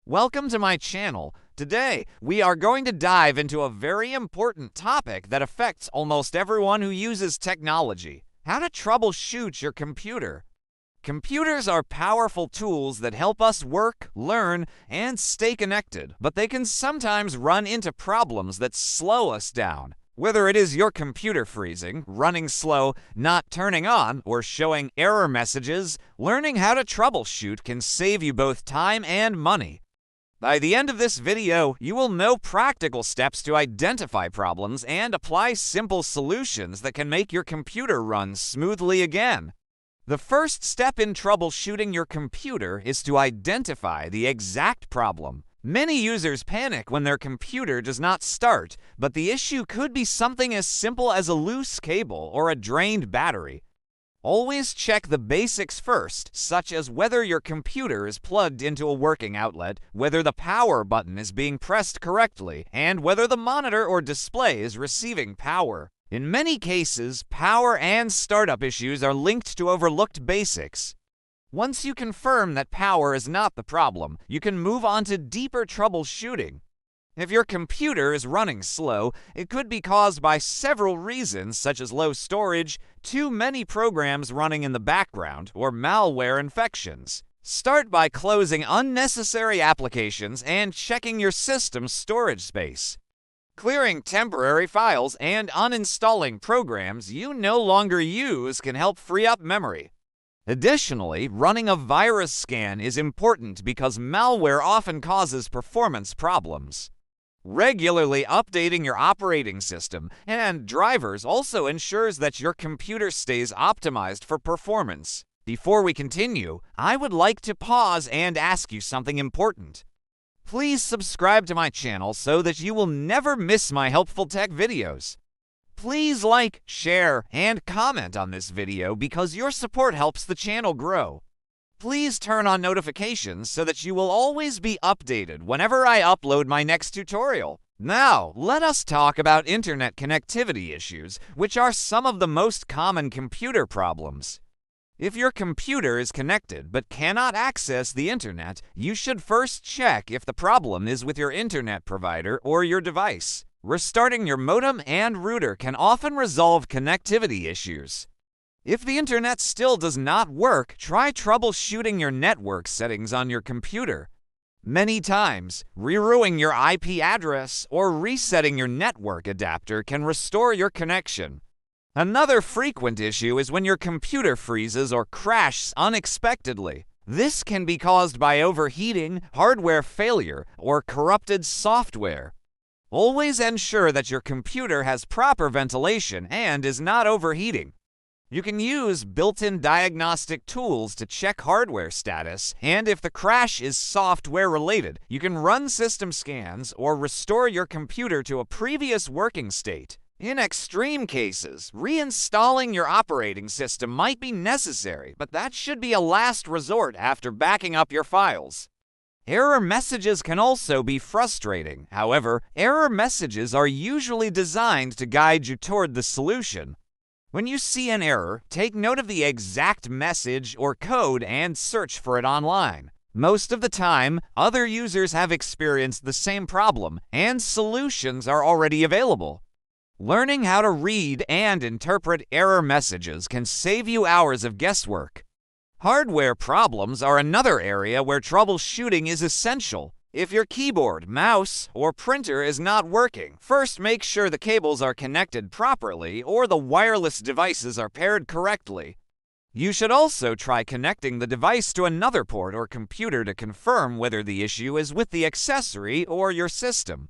Welcome to my channel. Today, we are going to dive into a very important topic that affects almost everyone who uses technology: how to troubleshoot your computer. Computers are powerful tools that help us work, learn, and stay connected, but they can sometimes run into problems that slow us down. Whether it is your computer freezing, running slow, not turning on, or showing error messages, learning how to troubleshoot can save you both time and money. By the end of this video, you will know practical steps to identify problems and apply simple solutions that can make your computer run smoothly again. The first step in troubleshooting your computer is to identify the exact problem. Many users panic when their computer does not start, but the issue could be something as simple as a loose cable or a drained battery. Always check the basics first, such as whether your computer is plugged into a working outlet, whether the power button is being pressed correctly, and whether the monitor or display is receiving power. In many cases, power and startup issues are linked to overlooked basics. Once you confirm that power is not the problem, you can move on to deeper troubleshooting. If your computer is running slow, it could be caused by several reasons, such as low storage, too many programs running in the background, or malware infections. Start by closing unnecessary applications and checking your system's storage space. Clearing temporary files and uninstalling programs you no longer use can help free up memory. Additionally, running a virus scan is important because malware often causes performance problems. Regularly updating your operating system and drivers also ensures that your computer stays optimized for performance. Before we continue, I would like to pause and ask you something important. Please subscribe to my channel so that you will never miss my helpful tech videos. Please like, share, and comment on this video because your support helps the channel grow. Please turn on notifications so that you will always be updated whenever I upload my next tutorial. Now, let us talk about internet connectivity issues, which are some of the most common computer problems. If your computer is connected but cannot access the internet, you should first check if the problem is with your internet provider or your device. Restarting your modem and router can often resolve connectivity issues. If the internet still does not work, try troubleshooting your network settings on your computer. Many times, rerouting your IP address or resetting your network adapter can restore your connection. Another frequent issue is when your computer freezes or crashes unexpectedly. This can be caused by overheating, hardware failure, or corrupted software. Always ensure that your computer has proper ventilation and is not overheating. You can use built-in diagnostic tools to check hardware status, and if the crash is software-related, you can run system scans or restore your computer to a previous working state. In extreme cases, reinstalling your operating system might be necessary, but that should be a last resort after backing up your files. Error messages can also be frustrating. However, error messages are usually designed to guide you toward the solution. When you see an error, take note of the exact message or code and search for it online. Most of the time, other users have experienced the same problem, and solutions are already available. Learning how to read and interpret error messages can save you hours of guesswork. Hardware problems are another area where troubleshooting is essential. If your keyboard, mouse, or printer is not working, first make sure the cables are connected properly or the wireless devices are paired correctly. You should also try connecting the device to another port or computer to confirm whether the issue is with the accessory or your system.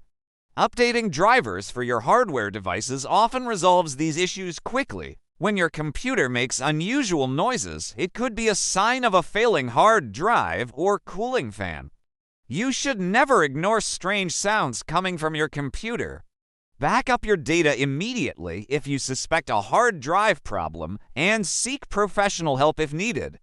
Updating drivers for your hardware devices often resolves these issues quickly. When your computer makes unusual noises, it could be a sign of a failing hard drive or cooling fan. You should never ignore strange sounds coming from your computer. Back up your data immediately if you suspect a hard drive problem and seek professional help if needed.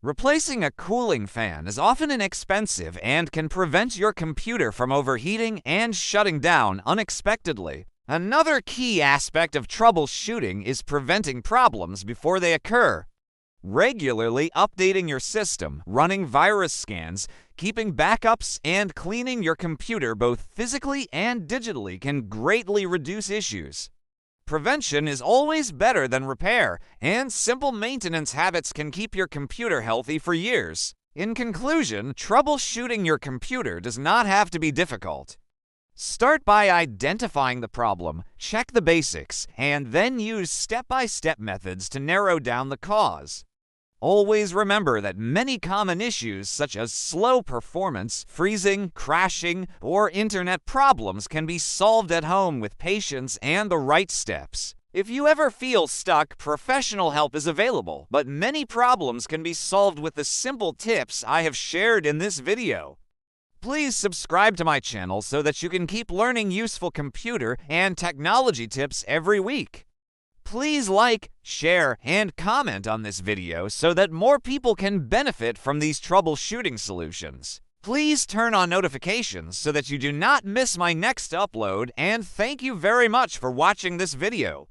Replacing a cooling fan is often inexpensive and can prevent your computer from overheating and shutting down unexpectedly. Another key aspect of troubleshooting is preventing problems before they occur. Regularly updating your system, running virus scans, keeping backups, and cleaning your computer both physically and digitally can greatly reduce issues. Prevention is always better than repair, and simple maintenance habits can keep your computer healthy for years. In conclusion, troubleshooting your computer does not have to be difficult. Start by identifying the problem, check the basics, and then use step-by-step methods to narrow down the cause. Always remember that many common issues such as slow performance, freezing, crashing, or internet problems can be solved at home with patience and the right steps. If you ever feel stuck, professional help is available, but many problems can be solved with the simple tips I have shared in this video. Please subscribe to my channel so that you can keep learning useful computer and technology tips every week. Please like, share, and comment on this video so that more people can benefit from these troubleshooting solutions. Please turn on notifications so that you do not miss my next upload, and thank you very much for watching this video.